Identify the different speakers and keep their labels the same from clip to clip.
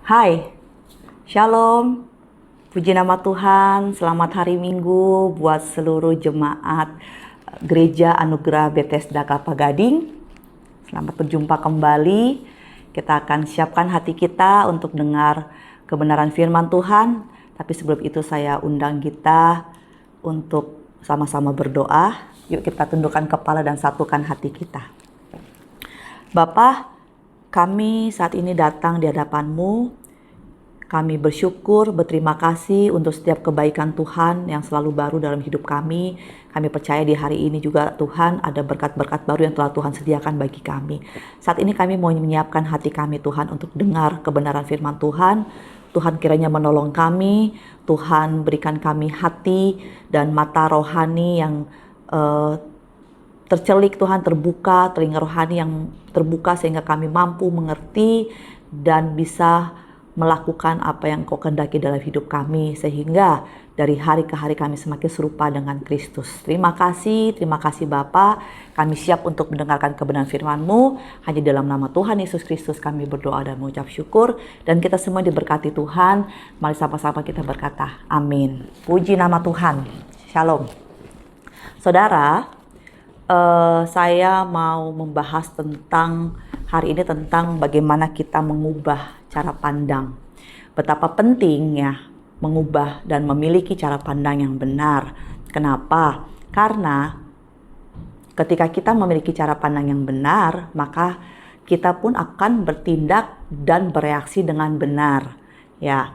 Speaker 1: Hai, Shalom, puji nama Tuhan, selamat hari Minggu buat seluruh jemaat Gereja Anugerah Bethesda Kelapa Gading. Selamat berjumpa kembali, kita akan siapkan hati kita untuk dengar kebenaran firman Tuhan. Tapi sebelum itu saya undang kita untuk sama-sama berdoa. Yuk kita tundukkan kepala dan satukan hati kita. Bapa, kami saat ini datang di hadapan-Mu. Kami bersyukur, berterima kasih untuk setiap kebaikan Tuhan yang selalu baru dalam hidup kami. Kami percaya di hari ini juga Tuhan ada berkat-berkat baru yang telah Tuhan sediakan bagi kami. Saat ini kami mau menyiapkan hati kami Tuhan untuk dengar kebenaran firman Tuhan. Tuhan kiranya menolong kami, Tuhan berikan kami hati dan mata rohani yang tercelik Tuhan, terbuka, telinga rohani yang terbuka sehingga kami mampu mengerti dan bisa melakukan apa yang Kau kehendaki dalam hidup kami, sehingga dari hari ke hari kami semakin serupa dengan Kristus. Terima kasih Bapa. Kami siap untuk mendengarkan kebenaran firman-Mu. Hanya dalam nama Tuhan Yesus Kristus kami berdoa dan mengucap syukur. Dan kita semua diberkati Tuhan. Mari sama-sama kita berkata, amin. Puji nama Tuhan. Shalom. Saudara, saya mau membahas tentang hari ini tentang bagaimana kita mengubah cara pandang. Betapa pentingnya mengubah dan memiliki cara pandang yang benar. Kenapa? Karena ketika kita memiliki cara pandang yang benar, maka kita pun akan bertindak dan bereaksi dengan benar. Ya,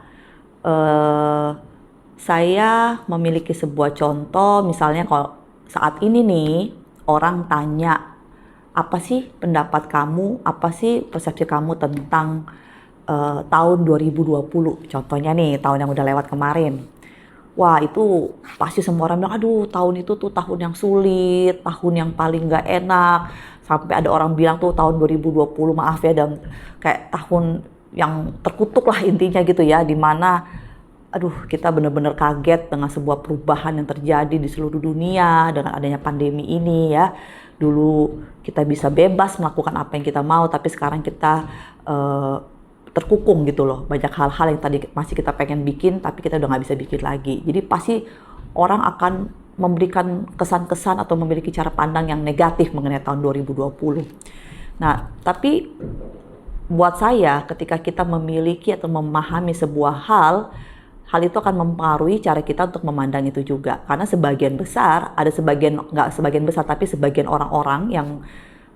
Speaker 1: saya memiliki sebuah contoh, misalnya kalau saat ini nih orang tanya, apa sih pendapat kamu, apa sih persepsi kamu tentang tahun 2020? Contohnya nih, tahun yang udah lewat kemarin. Wah, itu pasti semua orang bilang, aduh tahun itu tuh tahun yang sulit, tahun yang paling gak enak. Sampai ada orang bilang tuh tahun 2020, maaf ya, dan kayak tahun yang terkutuk lah intinya gitu ya, dimana aduh kita benar-benar kaget dengan sebuah perubahan yang terjadi di seluruh dunia dengan adanya pandemi ini ya. Dulu kita bisa bebas melakukan apa yang kita mau, tapi sekarang kita terkukung gitu loh. Banyak hal-hal yang tadi masih kita pengen bikin, tapi kita udah nggak bisa bikin lagi. Jadi pasti orang akan memberikan kesan-kesan atau memiliki cara pandang yang negatif mengenai tahun 2020. Nah, tapi buat saya ketika kita memiliki atau memahami sebuah hal itu akan mempengaruhi cara kita untuk memandang itu juga. Karena sebagian besar, ada sebagian, nggak sebagian besar, tapi sebagian orang-orang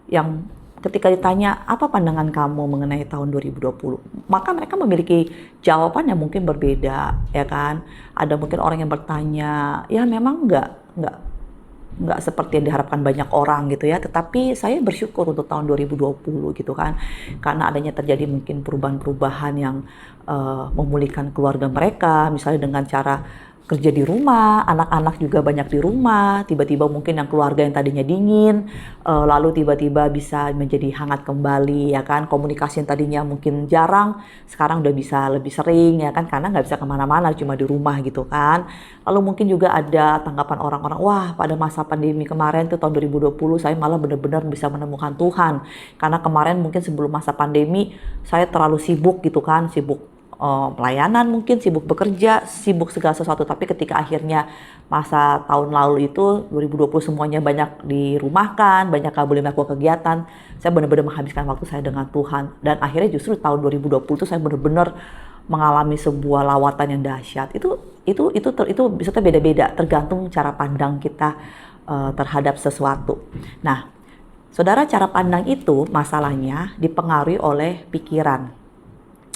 Speaker 1: yang ketika ditanya, apa pandangan kamu mengenai tahun 2020? Maka mereka memiliki jawaban yang mungkin berbeda, ya kan? Ada mungkin orang yang bertanya, ya memang nggak seperti yang diharapkan banyak orang gitu ya, tetapi saya bersyukur untuk tahun 2020 gitu kan, karena adanya terjadi mungkin perubahan-perubahan yang memulihkan keluarga mereka, misalnya dengan cara kerja di rumah, anak-anak juga banyak di rumah, tiba-tiba mungkin yang keluarga yang tadinya dingin, lalu tiba-tiba bisa menjadi hangat kembali ya kan, komunikasi yang tadinya mungkin jarang, sekarang udah bisa lebih sering ya kan, karena nggak bisa kemana-mana, cuma di rumah gitu kan. Lalu mungkin juga ada tanggapan orang-orang, wah pada masa pandemi kemarin tuh tahun 2020 saya malah benar-benar bisa menemukan Tuhan, karena kemarin mungkin sebelum masa pandemi saya terlalu sibuk gitu kan, sibuk pelayanan mungkin, sibuk bekerja, sibuk segala sesuatu. Tapi ketika akhirnya masa tahun lalu itu 2020 semuanya banyak dirumahkan, banyak gak boleh melakukan kegiatan, saya benar-benar menghabiskan waktu saya dengan Tuhan. Dan akhirnya justru tahun 2020 itu saya benar-benar mengalami sebuah lawatan yang dahsyat. Itu bisa beda-beda tergantung cara pandang kita terhadap sesuatu. Nah, saudara, cara pandang itu masalahnya dipengaruhi oleh pikiran.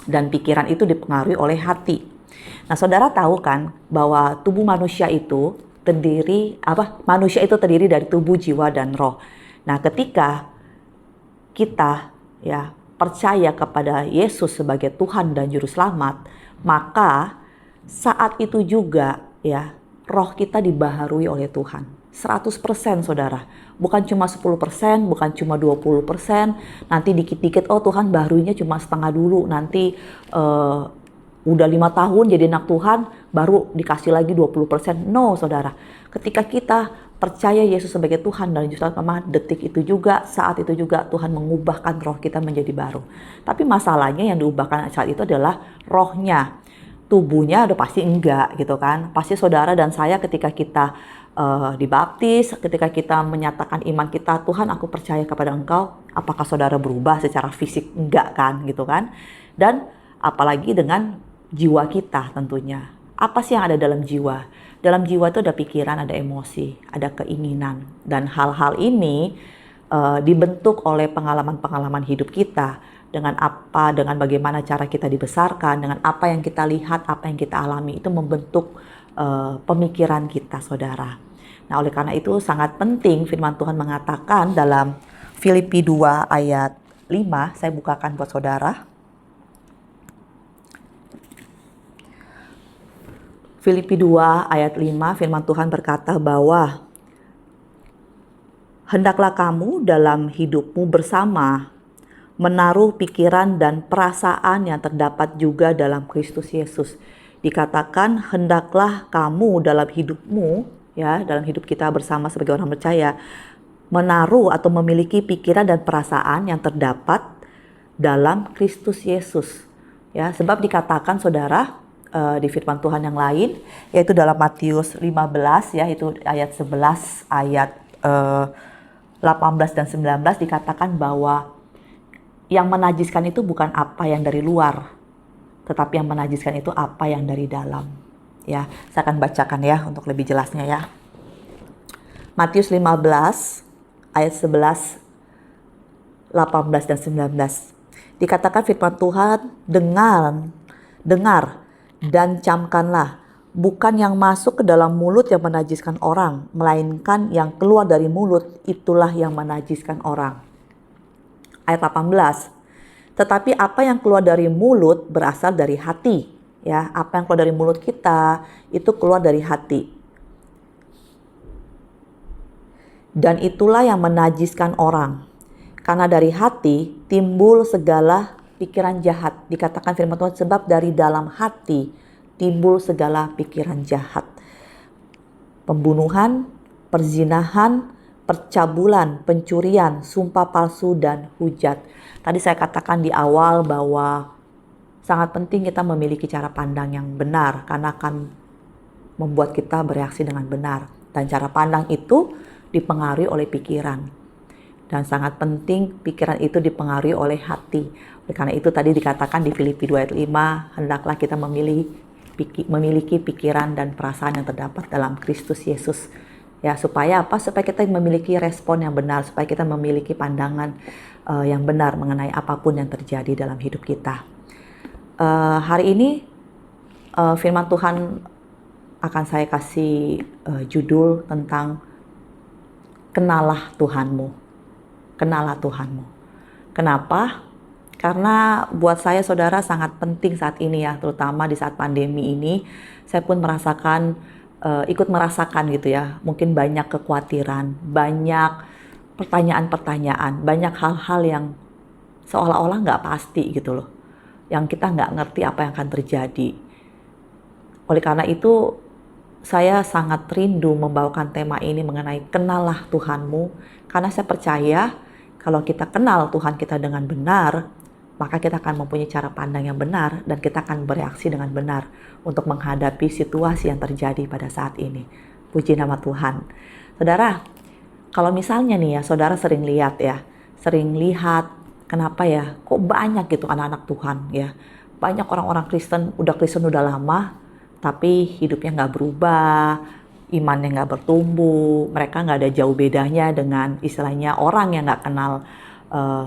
Speaker 1: Dan pikiran itu dipengaruhi oleh hati. Nah, saudara tahu kan bahwa tubuh manusia itu manusia itu terdiri dari tubuh, jiwa, dan roh. Nah, ketika kita ya percaya kepada Yesus sebagai Tuhan dan Juru Selamat, maka saat itu juga ya roh kita dibaharui oleh Tuhan. 100% saudara, bukan cuma 10%, bukan cuma 20%, nanti dikit-dikit, oh Tuhan baharuinya cuma setengah dulu, nanti udah 5 tahun jadi anak Tuhan, baru dikasih lagi 20%. No saudara, ketika kita percaya Yesus sebagai Tuhan dan Juru Selamat, memang detik itu juga, saat itu juga Tuhan mengubahkan roh kita menjadi baru. Tapi masalahnya yang diubahkan saat itu adalah rohnya. Tubuhnya udah pasti enggak gitu kan. Pasti saudara dan saya ketika kita dibaptis, ketika kita menyatakan iman kita, Tuhan aku percaya kepada Engkau, apakah saudara berubah secara fisik? Enggak kan gitu kan. Dan apalagi dengan jiwa kita tentunya. Apa sih yang ada dalam jiwa? Dalam jiwa itu ada pikiran, ada emosi, ada keinginan. Dan hal-hal ini dibentuk oleh pengalaman-pengalaman hidup kita. Dengan apa, dengan bagaimana cara kita dibesarkan, dengan apa yang kita lihat, apa yang kita alami, itu membentuk pemikiran kita, saudara. Nah, oleh karena itu sangat penting firman Tuhan mengatakan dalam Filipi 2 ayat 5, saya bukakan buat saudara. Filipi 2 ayat 5, firman Tuhan berkata bahwa hendaklah kamu dalam hidupmu bersama menaruh pikiran dan perasaan yang terdapat juga dalam Kristus Yesus. Dikatakan hendaklah kamu dalam hidupmu, ya, dalam hidup kita bersama sebagai orang percaya, menaruh atau memiliki pikiran dan perasaan yang terdapat dalam Kristus Yesus. Ya, sebab dikatakan saudara di firman Tuhan yang lain, yaitu dalam Matius 15 ya, itu ayat 11, ayat 18 dan 19 dikatakan bahwa yang menajiskan itu bukan apa yang dari luar, tetapi yang menajiskan itu apa yang dari dalam. Ya, saya akan bacakan ya untuk lebih jelasnya ya. Matius 15 ayat 11, 18 dan 19. Dikatakan firman Tuhan, dengar dan camkanlah, bukan yang masuk ke dalam mulut yang menajiskan orang, melainkan yang keluar dari mulut, itulah yang menajiskan orang. Ayat 18. Tetapi apa yang keluar dari mulut berasal dari hati. Ya, apa yang keluar dari mulut kita itu keluar dari hati. Dan itulah yang menajiskan orang. Karena dari hati timbul segala pikiran jahat. Dikatakan firman Tuhan, sebab dari dalam hati timbul segala pikiran jahat. Pembunuhan, perzinahan, percabulan, pencurian, sumpah palsu, dan hujat. Tadi saya katakan di awal bahwa sangat penting kita memiliki cara pandang yang benar karena akan membuat kita bereaksi dengan benar. Dan cara pandang itu dipengaruhi oleh pikiran. Dan sangat penting pikiran itu dipengaruhi oleh hati. Oleh karena itu tadi dikatakan di Filipi 2 ayat 5, hendaklah kita memiliki pikiran dan perasaan yang terdapat dalam Kristus Yesus. Ya, supaya apa? Supaya kita memiliki respon yang benar, supaya kita memiliki pandangan yang benar mengenai apapun yang terjadi dalam hidup kita. Hari ini firman Tuhan akan saya kasih judul tentang kenalah Tuhanmu. Kenalah Tuhanmu. Kenapa? Karena buat saya saudara sangat penting saat ini ya, terutama di saat pandemi ini, saya pun merasakan, ikut merasakan gitu ya, mungkin banyak kekhawatiran, banyak pertanyaan-pertanyaan, banyak hal-hal yang seolah-olah nggak pasti gitu loh, yang kita nggak ngerti apa yang akan terjadi. Oleh karena itu, saya sangat rindu membawakan tema ini mengenai kenalah Tuhanmu, karena saya percaya kalau kita kenal Tuhan kita dengan benar, maka kita akan mempunyai cara pandang yang benar dan kita akan bereaksi dengan benar untuk menghadapi situasi yang terjadi pada saat ini. Puji nama Tuhan. Saudara, kalau misalnya nih ya, saudara sering lihat kenapa ya, kok banyak gitu anak-anak Tuhan ya. Banyak orang-orang Kristen udah lama, tapi hidupnya nggak berubah, imannya nggak bertumbuh, mereka nggak ada jauh bedanya dengan istilahnya orang yang nggak kenal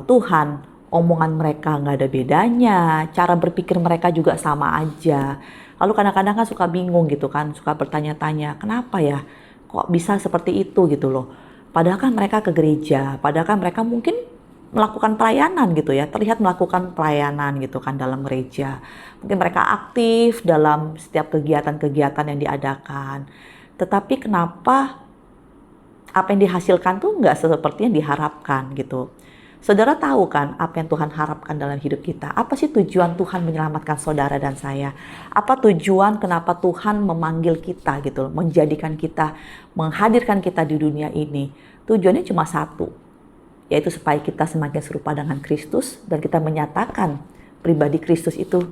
Speaker 1: Tuhan. Omongan mereka nggak ada bedanya, cara berpikir mereka juga sama aja. Lalu kadang-kadang kan suka bingung gitu kan, suka bertanya-tanya, kenapa ya kok bisa seperti itu gitu loh. Padahal kan mereka ke gereja, padahal kan mereka mungkin melakukan pelayanan gitu ya, terlihat melakukan pelayanan gitu kan dalam gereja. Mungkin mereka aktif dalam setiap kegiatan-kegiatan yang diadakan. Tetapi kenapa apa yang dihasilkan tuh nggak seperti yang diharapkan gitu. Saudara tahu kan apa yang Tuhan harapkan dalam hidup kita? Apa sih tujuan Tuhan menyelamatkan saudara dan saya? Apa tujuan kenapa Tuhan memanggil kita gitu loh, menjadikan kita, menghadirkan kita di dunia ini? Tujuannya cuma satu, yaitu supaya kita semakin serupa dengan Kristus dan kita menyatakan pribadi Kristus itu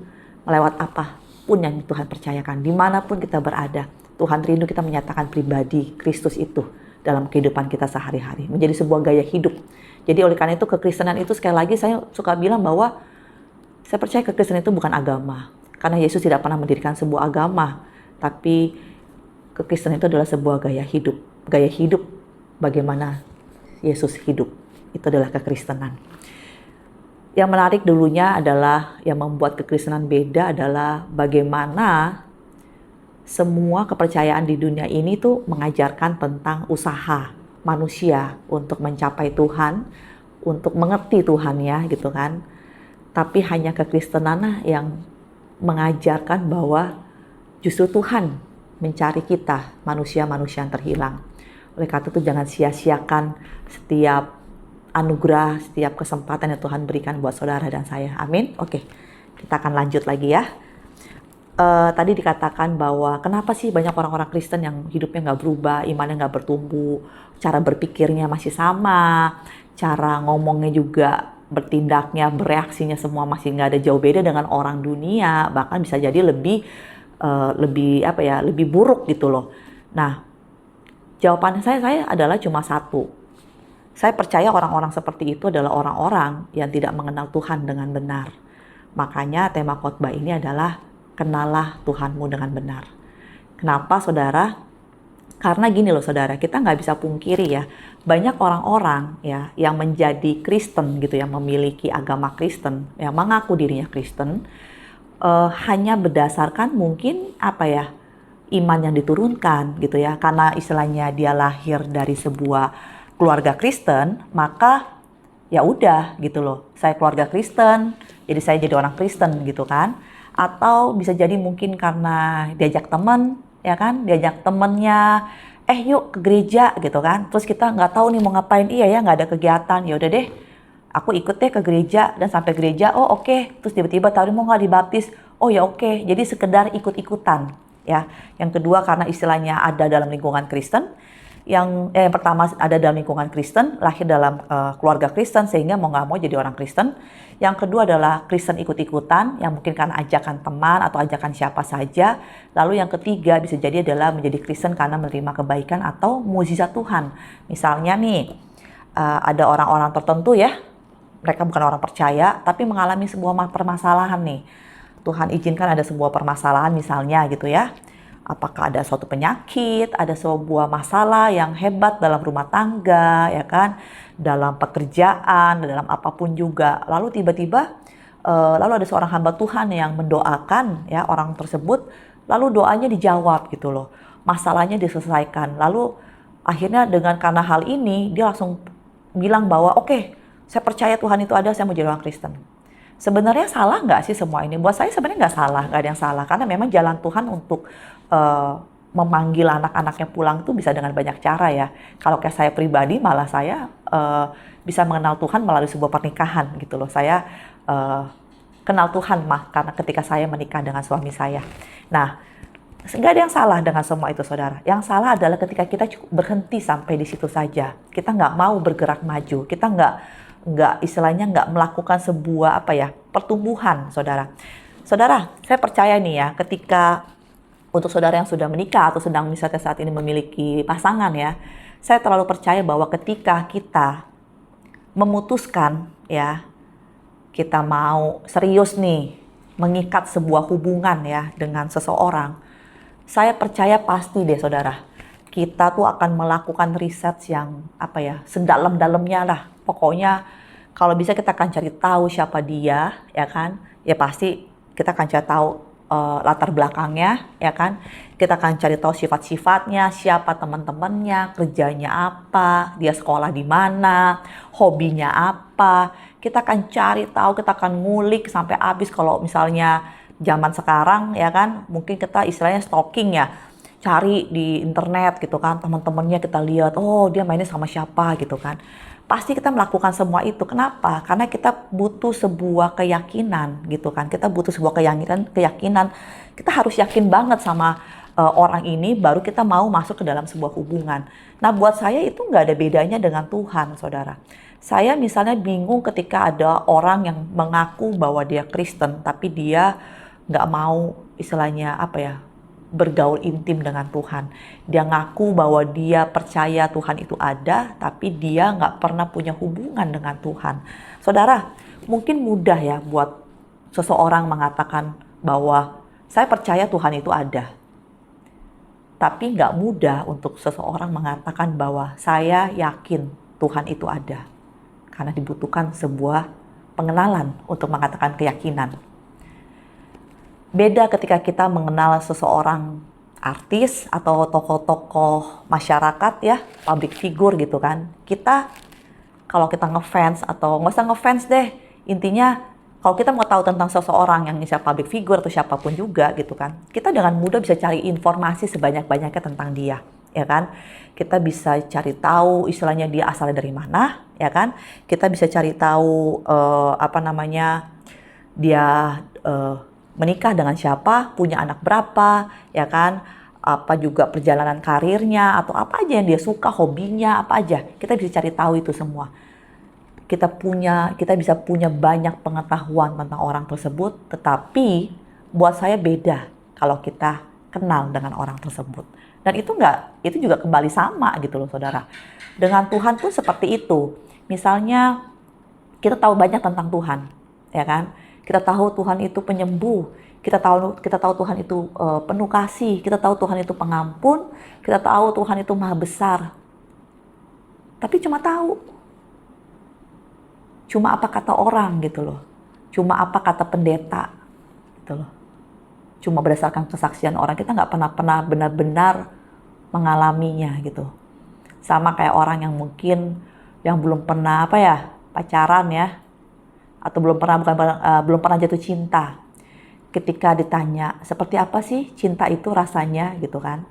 Speaker 1: melewat apapun yang Tuhan percayakan. Dimanapun kita berada, Tuhan rindu kita menyatakan pribadi Kristus itu dalam kehidupan kita sehari-hari. Menjadi sebuah gaya hidup. Jadi oleh karena itu kekristenan itu sekali lagi saya suka bilang bahwa saya percaya kekristenan itu bukan agama. Karena Yesus tidak pernah mendirikan sebuah agama. Tapi kekristenan itu adalah sebuah gaya hidup. Gaya hidup bagaimana Yesus hidup. Itu adalah kekristenan. Yang menarik dulunya adalah yang membuat kekristenan beda adalah bagaimana semua kepercayaan di dunia ini tuh mengajarkan tentang usaha manusia untuk mencapai Tuhan, untuk mengerti Tuhan ya gitu kan. Tapi hanya kekristenan yang mengajarkan bahwa justru Tuhan mencari kita, manusia-manusia yang terhilang. Oleh karena itu jangan sia-siakan setiap anugerah, setiap kesempatan yang Tuhan berikan buat saudara dan saya. Amin. Oke, kita akan lanjut lagi ya. Tadi dikatakan bahwa kenapa sih banyak orang-orang Kristen yang hidupnya nggak berubah, imannya nggak bertumbuh, cara berpikirnya masih sama, cara ngomongnya juga, bertindaknya, bereaksinya semua masih nggak ada jauh beda dengan orang dunia, bahkan bisa jadi lebih buruk gitu loh. Nah, jawaban saya adalah cuma satu. Saya percaya orang-orang seperti itu adalah orang-orang yang tidak mengenal Tuhan dengan benar. Makanya tema khotbah ini adalah kenalah Tuhanmu dengan benar. Kenapa saudara? Karena gini loh saudara, kita nggak bisa pungkiri ya, banyak orang-orang ya yang menjadi Kristen gitu, yang memiliki agama Kristen, yang mengaku dirinya Kristen, hanya berdasarkan mungkin iman yang diturunkan gitu ya, karena istilahnya dia lahir dari sebuah keluarga Kristen, maka ya udah gitu loh, saya keluarga Kristen, jadi saya jadi orang Kristen gitu kan. Atau bisa jadi mungkin karena diajak teman, ya kan, diajak temennya, yuk ke gereja gitu kan. Terus kita nggak tahu nih mau ngapain, iya ya nggak ada kegiatan, ya udah deh, aku ikut deh ke gereja, dan sampai gereja, oh oke. Terus tiba-tiba tahu mau nggak dibaptis, oh ya oke. Jadi sekedar ikut-ikutan, ya. Yang kedua karena istilahnya ada dalam lingkungan Kristen. Yang pertama ada dalam lingkungan Kristen, lahir dalam keluarga Kristen sehingga mau nggak mau jadi orang Kristen. Yang kedua adalah Kristen ikut-ikutan, yang mungkin karena ajakan teman atau ajakan siapa saja. Lalu yang ketiga bisa jadi adalah menjadi Kristen karena menerima kebaikan atau mukjizat Tuhan. Misalnya nih, ada orang-orang tertentu ya, mereka bukan orang percaya, tapi mengalami sebuah permasalahan nih. Tuhan izinkan ada sebuah permasalahan misalnya gitu ya. Apakah ada suatu penyakit, ada sebuah masalah yang hebat dalam rumah tangga, ya kan, dalam pekerjaan, dalam apapun juga. Lalu tiba-tiba, lalu ada seorang hamba Tuhan yang mendoakan ya orang tersebut, lalu doanya dijawab gitu loh, masalahnya diselesaikan. Lalu akhirnya karena hal ini dia langsung bilang bahwa oke, saya percaya Tuhan itu ada, saya mau jadi orang Kristen. Sebenarnya salah nggak sih semua ini? Buat saya sebenarnya nggak salah, nggak ada yang salah. Karena memang jalan Tuhan untuk memanggil anak-anaknya pulang itu bisa dengan banyak cara ya. Kalau kayak saya pribadi, malah saya bisa mengenal Tuhan melalui sebuah pernikahan gitu loh. Saya kenal Tuhan karena ketika saya menikah dengan suami saya. Nah, nggak ada yang salah dengan semua itu saudara. Yang salah adalah ketika kita berhenti sampai di situ saja. Kita nggak mau bergerak maju. Kita nggak melakukan sebuah pertumbuhan saudara. Saudara, saya percaya nih ya, ketika untuk saudara yang sudah menikah atau sedang misalnya saat ini memiliki pasangan ya, saya terlalu percaya bahwa ketika kita memutuskan ya, kita mau serius nih mengikat sebuah hubungan ya dengan seseorang, saya percaya pasti deh saudara, kita tuh akan melakukan riset yang sedalam-dalamnya lah. Pokoknya kalau bisa kita akan cari tahu siapa dia, ya kan? Ya pasti kita akan cari tahu latar belakangnya, ya kan? Kita akan cari tahu sifat-sifatnya, siapa teman-temannya, kerjanya apa, dia sekolah di mana, hobinya apa. Kita akan cari tahu, kita akan ngulik sampai habis. Kalau misalnya zaman sekarang, ya kan? Mungkin kita istilahnya stalking ya. cari di internet gitu kan, teman-temannya kita lihat, oh dia mainnya sama siapa gitu kan. Pasti kita melakukan semua itu. Kenapa? Karena kita butuh sebuah keyakinan gitu kan. Kita butuh sebuah keyakinan. Kita harus yakin banget sama orang ini baru kita mau masuk ke dalam sebuah hubungan. Nah buat saya itu nggak ada bedanya dengan Tuhan, saudara. Saya misalnya bingung ketika ada orang yang mengaku bahwa dia Kristen, tapi dia nggak mau istilahnya apa ya, bergaul intim dengan Tuhan. Dia ngaku bahwa dia percaya Tuhan itu ada, tapi dia nggak pernah punya hubungan dengan Tuhan. Saudara, mungkin mudah ya buat seseorang mengatakan bahwa saya percaya Tuhan itu ada. Tapi nggak mudah untuk seseorang mengatakan bahwa saya yakin Tuhan itu ada. Karena dibutuhkan sebuah pengenalan untuk mengatakan keyakinan. Beda ketika kita mengenal seseorang artis atau tokoh-tokoh masyarakat ya, public figure gitu kan. Kita kalau kita ngefans atau nggak usah ngefans deh, intinya kalau kita mau tahu tentang seseorang yang misalnya public figure atau siapapun juga gitu kan, kita dengan mudah bisa cari informasi sebanyak-banyaknya tentang dia, ya kan? Kita bisa cari tahu istilahnya dia asalnya dari mana, ya kan? Kita bisa cari tahu dia menikah dengan siapa, punya anak berapa, ya kan? Apa juga perjalanan karirnya atau apa aja yang dia suka, hobinya apa aja. Kita bisa cari tahu itu semua. Kita bisa punya banyak pengetahuan tentang orang tersebut, tetapi buat saya beda kalau kita kenal dengan orang tersebut. Dan itu juga kembali sama gitu loh saudara. Dengan Tuhan pun seperti itu. Misalnya kita tahu banyak tentang Tuhan, ya kan? Kita tahu Tuhan itu penyembuh, kita tahu Tuhan itu penuh kasih, kita tahu Tuhan itu pengampun, kita tahu Tuhan itu maha besar. Tapi cuma tahu. Cuma apa kata orang gitu loh. Cuma apa kata pendeta gitu loh. Cuma berdasarkan kesaksian orang, kita nggak pernah benar-benar mengalaminya gitu. Sama kayak orang yang mungkin yang belum pernah pacaran ya, atau belum pernah jatuh cinta. Ketika ditanya seperti apa sih cinta itu rasanya gitu kan,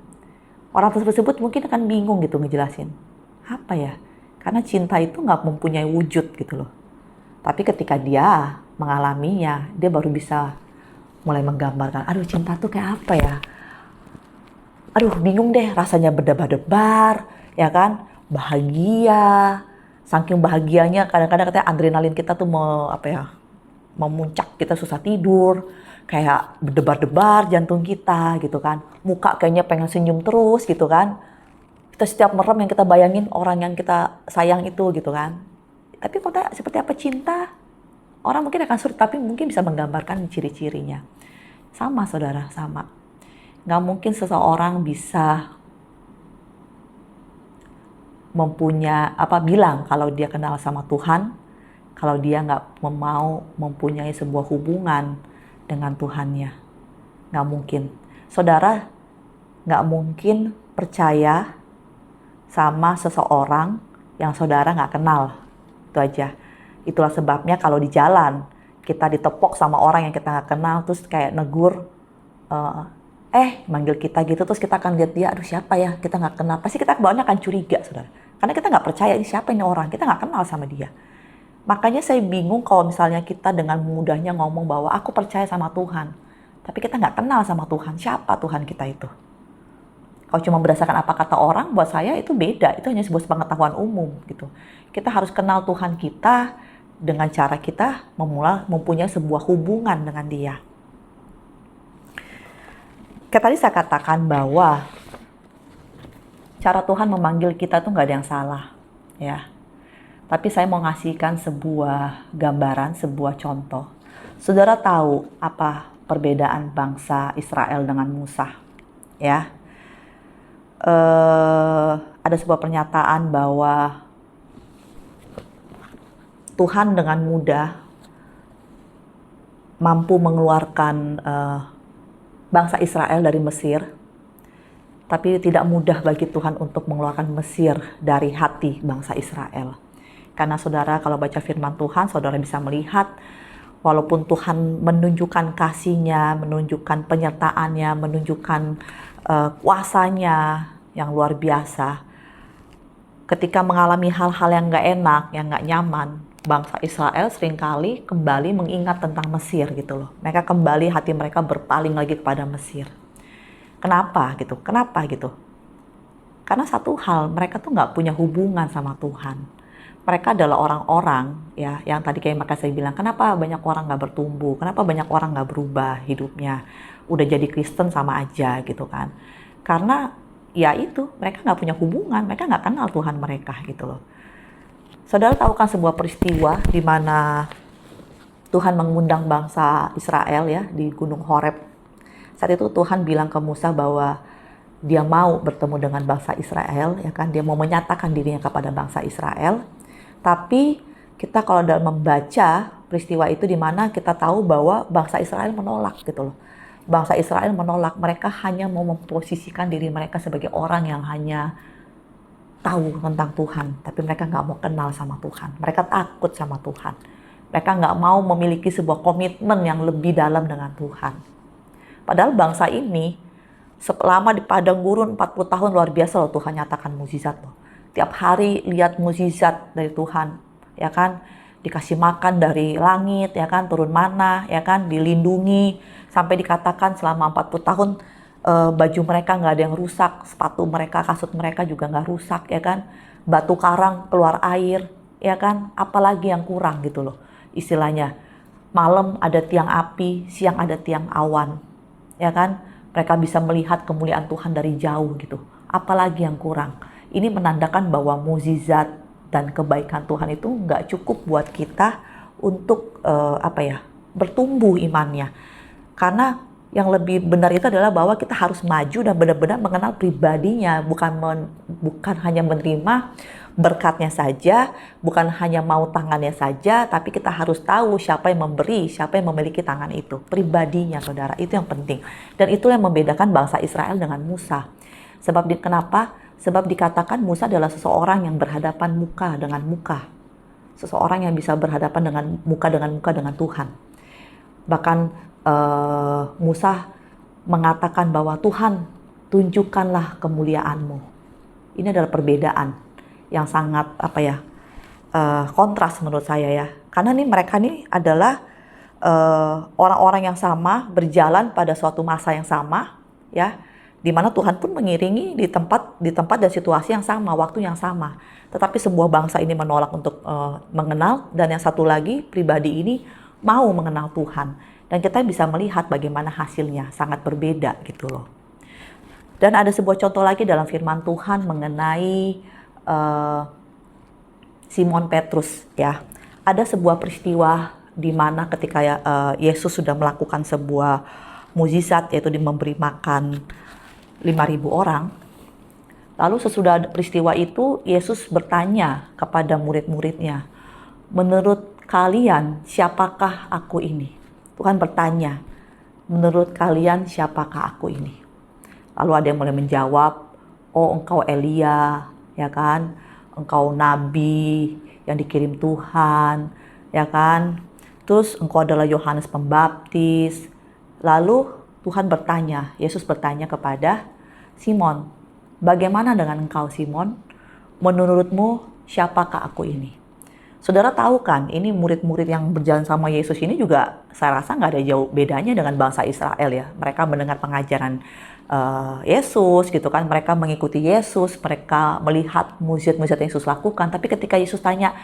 Speaker 1: orang tersebut mungkin akan bingung gitu ngejelasin apa ya, karena cinta itu nggak mempunyai wujud gitu loh. Tapi ketika dia mengalaminya, dia baru bisa mulai menggambarkan, aduh cinta tuh kayak apa ya, aduh bingung deh, rasanya berdebar-debar, ya kan, bahagia, saking bahagianya kadang-kadang katanya adrenalin kita tuh memuncak, kita susah tidur, kayak berdebar-debar jantung kita gitu kan, muka kayaknya pengen senyum terus gitu kan, kita setiap merem yang kita bayangin orang yang kita sayang itu gitu kan. Tapi kalau seperti apa cinta, orang mungkin akan sulit, tapi mungkin bisa menggambarkan ciri-cirinya. Sama saudara, sama. Nggak mungkin seseorang bisa bilang kalau dia kenal sama Tuhan, kalau dia nggak mau mempunyai sebuah hubungan dengan Tuhannya. Nggak mungkin. Saudara nggak mungkin percaya sama seseorang yang saudara nggak kenal. Itu aja. Itulah sebabnya kalau di jalan kita ditepok sama orang yang kita nggak kenal, terus kayak negur, manggil kita gitu, terus kita akan lihat dia, aduh siapa ya, kita nggak kenal. Pasti kita bawahnya akan curiga, saudara. Karena kita nggak percaya ini siapa ini orang, kita nggak kenal sama dia. Makanya saya bingung kalau misalnya kita dengan mudahnya ngomong bahwa aku percaya sama Tuhan, tapi kita nggak kenal sama Tuhan. Siapa Tuhan kita itu? Kalau cuma berdasarkan apa kata orang, buat saya itu beda. Itu hanya sebuah pengetahuan umum gitu. Kita harus kenal Tuhan kita dengan cara kita mempunyai sebuah hubungan dengan Dia. Kayak tadi saya katakan bahwa cara Tuhan memanggil kita tuh nggak ada yang salah, ya. Tapi saya mau ngasihkan sebuah gambaran, sebuah contoh. Saudara tahu apa perbedaan bangsa Israel dengan Musa, ya? Ada sebuah pernyataan bahwa Tuhan dengan mudah mampu mengeluarkan bangsa Israel dari Mesir, tapi tidak mudah bagi Tuhan untuk mengeluarkan Mesir dari hati bangsa Israel. Karena saudara kalau baca firman Tuhan, saudara bisa melihat Walaupun Tuhan menunjukkan kasih-Nya, menunjukkan penyertaannya, menunjukkan kuasa-Nya yang luar biasa, ketika mengalami hal-hal yang nggak enak, yang nggak nyaman, bangsa Israel seringkali kembali mengingat tentang Mesir gitu loh. Mereka kembali, hati mereka berpaling lagi kepada Mesir. Kenapa gitu? Kenapa gitu? Karena satu hal, mereka tuh nggak punya hubungan sama Tuhan. Mereka adalah orang-orang ya, yang tadi kayak maka saya bilang, kenapa banyak orang nggak bertumbuh, kenapa banyak orang nggak berubah hidupnya, udah jadi Kristen sama aja gitu kan. Karena ya itu, mereka nggak punya hubungan, mereka nggak kenal Tuhan mereka gitu loh. Saudara tahu kan sebuah peristiwa di mana Tuhan mengundang bangsa Israel ya di Gunung Horeb. Saat itu Tuhan bilang ke Musa bahwa dia mau bertemu dengan bangsa Israel, ya kan? Dia mau menyatakan dirinya kepada bangsa Israel. Tapi kita kalau dalam membaca peristiwa itu, di mana kita tahu bahwa bangsa Israel menolak gitu loh. Bangsa Israel menolak, mereka hanya mau memposisikan diri mereka sebagai orang yang hanya tahu tentang Tuhan, tapi mereka nggak mau kenal sama Tuhan. Mereka takut sama Tuhan. Mereka nggak mau memiliki sebuah komitmen yang lebih dalam dengan Tuhan. Padahal bangsa ini selama di padang gurun 40 tahun luar biasa loh, Tuhan nyatakan mukjizat loh. Tiap hari lihat mukjizat dari Tuhan, ya kan? Dikasih makan dari langit, ya kan? Turun mana, ya kan? Dilindungi, sampai dikatakan selama 40 tahun baju mereka nggak ada yang rusak, sepatu mereka, kasut mereka juga nggak rusak, ya kan? Batu karang keluar air, ya kan? Apalagi yang kurang gitu loh, istilahnya. Malam ada tiang api, siang ada tiang awan, ya kan? Mereka bisa melihat kemuliaan Tuhan dari jauh gitu. Apalagi yang kurang? Ini menandakan bahwa mukjizat dan kebaikan Tuhan itu nggak cukup buat kita untuk bertumbuh imannya. Karena yang lebih benar itu adalah bahwa kita harus maju dan benar-benar mengenal pribadinya, bukan hanya menerima berkatnya saja, bukan hanya mau tangannya saja, tapi kita harus tahu siapa yang memberi, siapa yang memiliki tangan itu, pribadinya saudara, itu yang penting. Dan itulah yang membedakan bangsa Israel dengan Musa. Kenapa? Sebab dikatakan Musa adalah seseorang yang berhadapan muka dengan muka, seseorang yang bisa berhadapan dengan muka dengan Tuhan. Bahkan Musa mengatakan bahwa Tuhan, tunjukkanlah kemuliaan-Mu. Ini adalah perbedaan yang sangat kontras menurut saya ya. Karena mereka adalah orang-orang yang sama, berjalan pada suatu masa yang sama ya, di mana Tuhan pun mengiringi di tempat dan situasi yang sama, waktu yang sama. Tetapi sebuah bangsa ini menolak untuk mengenal, dan yang satu lagi pribadi ini mau mengenal Tuhan. Dan kita bisa melihat bagaimana hasilnya sangat berbeda gitu loh. Dan ada sebuah contoh lagi dalam firman Tuhan mengenai Simon Petrus ya. Ada sebuah peristiwa di mana ketika Yesus sudah melakukan sebuah mukjizat, yaitu memberi makan 5.000 orang. Lalu sesudah peristiwa itu, Yesus bertanya kepada murid-muridnya, menurut kalian siapakah aku ini? Tuhan bertanya, menurut kalian siapakah aku ini? Lalu ada yang mulai menjawab, oh engkau Elia, ya kan? Engkau nabi yang dikirim Tuhan, ya kan? Terus engkau adalah Yohanes Pembaptis. Lalu Tuhan bertanya, Yesus bertanya kepada Simon, bagaimana dengan engkau Simon? Menurutmu siapakah aku ini? Saudara tahu kan, ini murid-murid yang berjalan sama Yesus ini juga saya rasa nggak ada jauh bedanya dengan bangsa Israel ya. Mereka mendengar pengajaran Yesus gitu kan, mereka mengikuti Yesus, mereka melihat mukjizat-mukjizat yang Yesus lakukan. Tapi ketika Yesus tanya,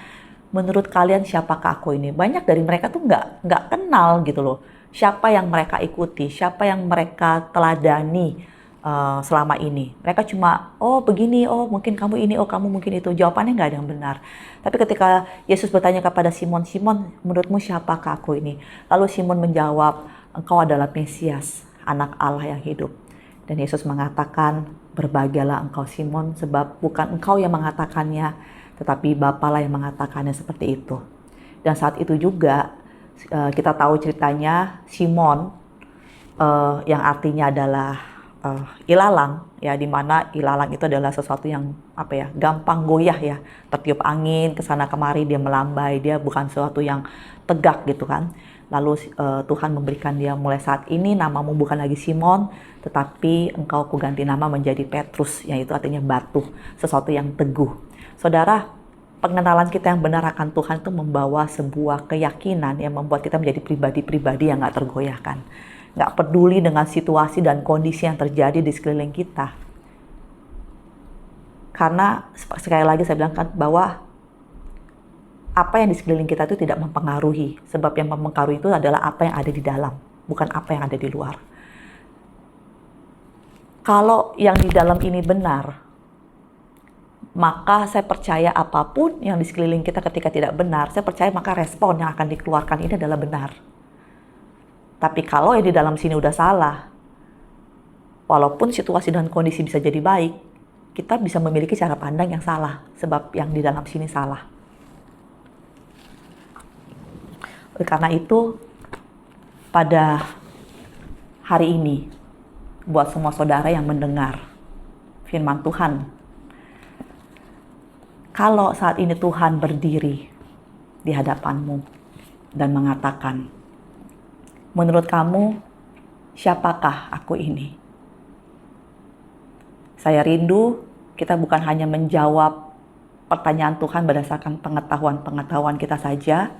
Speaker 1: menurut kalian siapakah aku ini? Banyak dari mereka tuh nggak kenal gitu loh. Siapa yang mereka ikuti, siapa yang mereka teladani selama ini. Mereka cuma, oh begini, oh mungkin kamu ini, oh kamu mungkin itu. Jawabannya nggak ada yang benar. Tapi ketika Yesus bertanya kepada Simon, Simon, menurutmu siapakah aku ini? Lalu Simon menjawab, engkau adalah Mesias, anak Allah yang hidup. Dan Yesus mengatakan, berbahagialah engkau Simon, sebab bukan engkau yang mengatakannya, tetapi Bapalah yang mengatakannya seperti itu. Dan saat itu juga, kita tahu ceritanya Simon, yang artinya adalah ilalang ya, di mana ilalang itu adalah sesuatu yang gampang goyah ya, tertiup angin kesana kemari, dia melambai, dia bukan sesuatu yang tegak gitu kan. Lalu Tuhan memberikan dia mulai saat ini namamu bukan lagi Simon, tetapi engkau kuganti nama menjadi Petrus, yaitu artinya batu, sesuatu yang teguh. Saudara, pengenalan kita yang benar akan Tuhan itu membawa sebuah keyakinan yang membuat kita menjadi pribadi-pribadi yang gak tergoyahkan. Gak peduli dengan situasi dan kondisi yang terjadi di sekeliling kita. Karena sekali lagi saya bilang kan bahwa apa yang di sekeliling kita itu tidak mempengaruhi. Sebab yang mempengaruhi itu adalah apa yang ada di dalam, bukan apa yang ada di luar. Kalau yang di dalam ini benar, maka saya percaya apapun yang di sekeliling kita ketika tidak benar, saya percaya maka respon yang akan dikeluarkan ini adalah benar. Tapi kalau yang di dalam sini udah salah, walaupun situasi dan kondisi bisa jadi baik, kita bisa memiliki cara pandang yang salah, sebab yang di dalam sini salah. Oleh karena itu, pada hari ini, buat semua saudara yang mendengar firman Tuhan, kalau saat ini Tuhan berdiri di hadapanmu dan mengatakan, menurut kamu, siapakah aku ini? Saya rindu kita bukan hanya menjawab pertanyaan Tuhan berdasarkan pengetahuan-pengetahuan kita saja,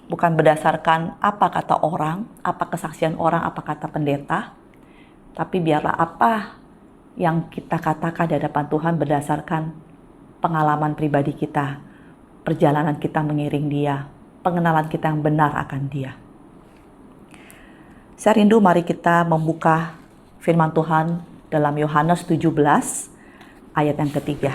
Speaker 1: bukan berdasarkan apa kata orang, apa kesaksian orang, apa kata pendeta, tapi biarlah apa yang kita katakan di hadapan Tuhan berdasarkan pengalaman pribadi kita, perjalanan kita mengiring Dia, pengenalan kita yang benar akan Dia. Saya rindu mari kita membuka firman Tuhan dalam Yohanes 17 ayat yang ketiga.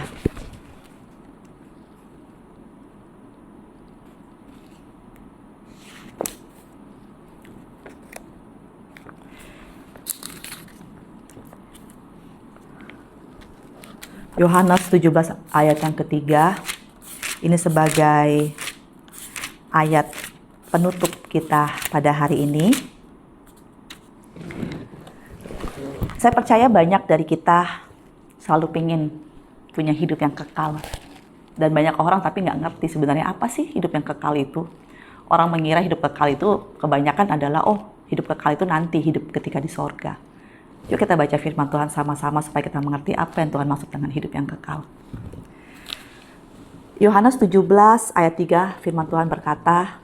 Speaker 1: Yohanes 17 ayat yang ketiga, ini sebagai ayat penutup kita pada hari ini. Saya percaya banyak dari kita selalu pengen punya hidup yang kekal. Dan banyak orang tapi nggak ngerti sebenarnya apa sih hidup yang kekal itu. Orang mengira hidup kekal itu kebanyakan adalah, hidup kekal itu nanti, hidup ketika di sorga. Yuk kita baca firman Tuhan sama-sama supaya kita mengerti apa yang Tuhan maksud dengan hidup yang kekal. Yohanes 17 ayat 3 firman Tuhan berkata,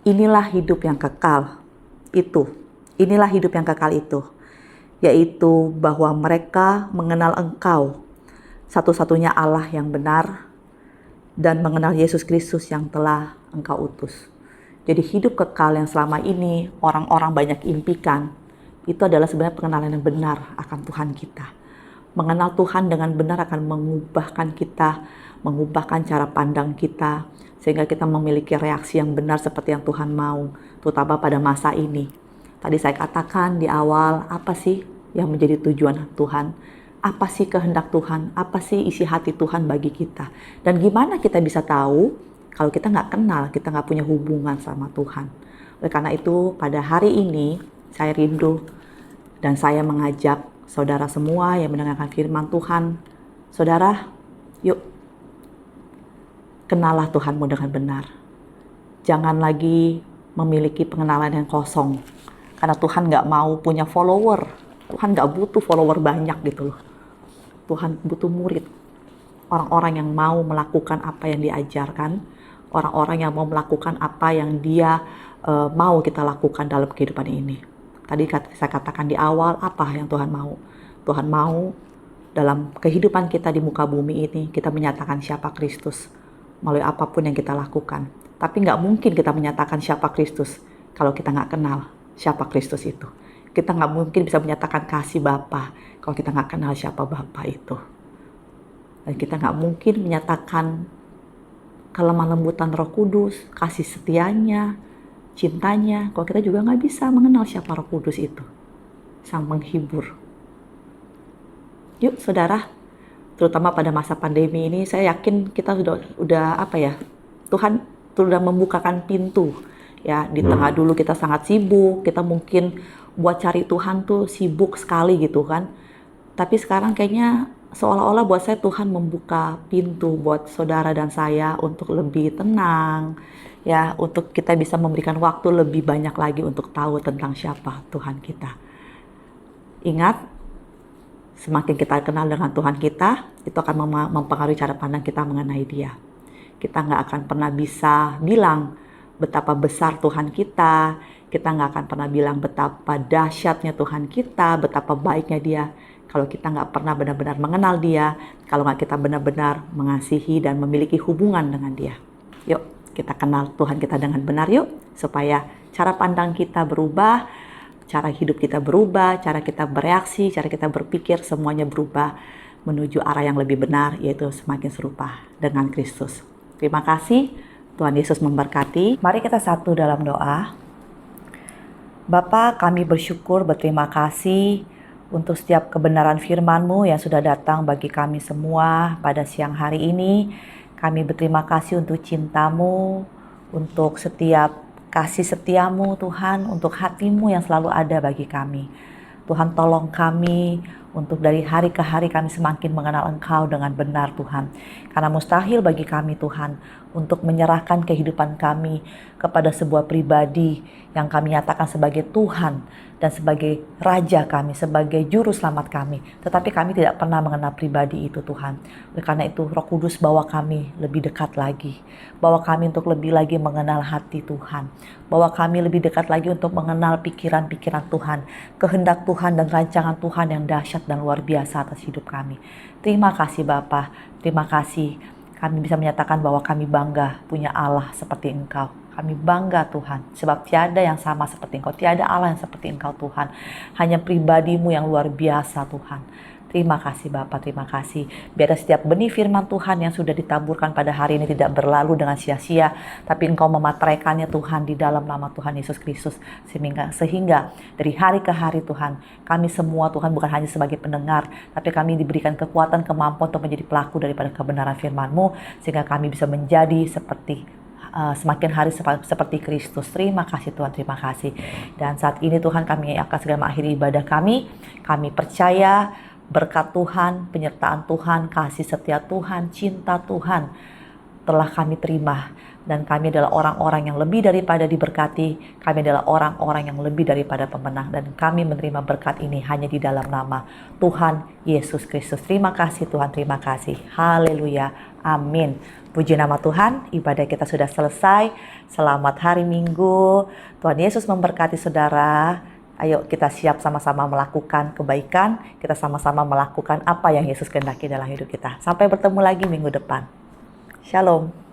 Speaker 1: inilah hidup yang kekal itu. Inilah hidup yang kekal itu. Yaitu bahwa mereka mengenal Engkau, satu-satunya Allah yang benar, dan mengenal Yesus Kristus yang telah Engkau utus. Jadi hidup kekal yang selama ini orang-orang banyak impikan, itu adalah sebenarnya pengenalan yang benar akan Tuhan kita. Mengenal Tuhan dengan benar akan mengubahkan kita, mengubahkan cara pandang kita, sehingga kita memiliki reaksi yang benar seperti yang Tuhan mau, terutama pada masa ini. Tadi saya katakan di awal, apa sih yang menjadi tujuan Tuhan? Apa sih kehendak Tuhan? Apa sih isi hati Tuhan bagi kita? Dan gimana kita bisa tahu kalau kita nggak kenal, kita nggak punya hubungan sama Tuhan? Oleh karena itu, pada hari ini, saya rindu dan saya mengajak saudara semua yang mendengarkan firman Tuhan. Saudara, yuk kenalah Tuhanmu dengan benar. Jangan lagi memiliki pengenalan yang kosong. Karena Tuhan gak mau punya follower. Tuhan gak butuh follower banyak gitu loh. Tuhan butuh murid. Orang-orang yang mau melakukan apa yang diajarkan. Orang-orang yang mau melakukan apa yang Dia mau kita lakukan dalam kehidupan ini. Tadi saya katakan di awal, apa yang Tuhan mau? Tuhan mau dalam kehidupan kita di muka bumi ini, kita menyatakan siapa Kristus melalui apapun yang kita lakukan. Tapi nggak mungkin kita menyatakan siapa Kristus kalau kita nggak kenal siapa Kristus itu. Kita nggak mungkin bisa menyatakan kasih Bapa kalau kita nggak kenal siapa Bapa itu. Dan kita nggak mungkin menyatakan kelemah lembutan Roh Kudus, kasih setianya, cintanya, kalau kita juga nggak bisa mengenal siapa Roh Kudus itu, Sang Penghibur. Yuk saudara, terutama pada masa pandemi ini, saya yakin kita udah Tuhan sudah membukakan pintu. Ya, di tengah dulu kita sangat sibuk, kita mungkin buat cari Tuhan tuh sibuk sekali gitu kan. Tapi sekarang kayaknya seolah-olah buat saya Tuhan membuka pintu buat saudara dan saya untuk lebih tenang, ya, untuk kita bisa memberikan waktu lebih banyak lagi untuk tahu tentang siapa Tuhan kita. Ingat, semakin kita kenal dengan Tuhan kita, itu akan mempengaruhi cara pandang kita mengenai Dia. Kita nggak akan pernah bisa bilang betapa besar Tuhan kita nggak akan pernah bilang betapa dahsyatnya Tuhan kita, betapa baiknya Dia, kalau kita nggak pernah benar-benar mengenal Dia, kalau nggak kita benar-benar mengasihi dan memiliki hubungan dengan Dia. Yuk, kita kenal Tuhan kita dengan benar yuk, supaya cara pandang kita berubah, cara hidup kita berubah, cara kita bereaksi, cara kita berpikir, semuanya berubah menuju arah yang lebih benar, yaitu semakin serupa dengan Kristus. Terima kasih, Tuhan Yesus memberkati. Mari kita satu dalam doa. Bapa, kami bersyukur, berterima kasih untuk setiap kebenaran firman-Mu yang sudah datang bagi kami semua pada siang hari ini. Kami berterima kasih untuk cinta-Mu, untuk setiap kasih setia-Mu Tuhan, untuk hati-Mu yang selalu ada bagi kami. Tuhan, tolong kami untuk dari hari ke hari kami semakin mengenal Engkau dengan benar Tuhan. Karena mustahil bagi kami Tuhan untuk menyerahkan kehidupan kami kepada sebuah pribadi yang kami nyatakan sebagai Tuhan dan sebagai Raja kami, sebagai Juru Selamat kami. Tetapi kami tidak pernah mengenal pribadi itu Tuhan. Oleh karena itu Roh Kudus bawa kami lebih dekat lagi. Bawa kami untuk lebih lagi mengenal hati Tuhan. Bawa kami lebih dekat lagi untuk mengenal pikiran-pikiran Tuhan. Kehendak Tuhan dan rancangan Tuhan yang dahsyat dan luar biasa atas hidup kami. Terima kasih Bapa, terima kasih. Kami bisa menyatakan bahwa kami bangga punya Allah seperti Engkau. Kami bangga Tuhan, sebab tiada yang sama seperti Engkau, tiada Allah yang seperti Engkau Tuhan. Hanya pribadi-Mu yang luar biasa Tuhan. Terima kasih Bapa, terima kasih. Biar setiap benih firman Tuhan yang sudah ditaburkan pada hari ini tidak berlalu dengan sia-sia, tapi Engkau memateraikannya Tuhan di dalam nama Tuhan Yesus Kristus. Sehingga dari hari ke hari Tuhan, kami semua Tuhan bukan hanya sebagai pendengar, tapi kami diberikan kekuatan, kemampuan untuk menjadi pelaku daripada kebenaran firman-Mu, sehingga kami bisa menjadi semakin hari seperti Kristus. Terima kasih Tuhan, terima kasih. Dan saat ini Tuhan, kami akan segera mengakhiri ibadah kami. Kami percaya berkat Tuhan, penyertaan Tuhan, kasih setia Tuhan, cinta Tuhan telah kami terima. Dan kami adalah orang-orang yang lebih daripada diberkati. Kami adalah orang-orang yang lebih daripada pemenang. Dan kami menerima berkat ini hanya di dalam nama Tuhan Yesus Kristus. Terima kasih Tuhan, terima kasih. Haleluya, amin. Puji nama Tuhan, ibadah kita sudah selesai. Selamat hari Minggu. Tuhan Yesus memberkati saudara. Ayo kita siap sama-sama melakukan kebaikan. Kita sama-sama melakukan apa yang Yesus kehendaki dalam hidup kita. Sampai bertemu lagi minggu depan. Shalom.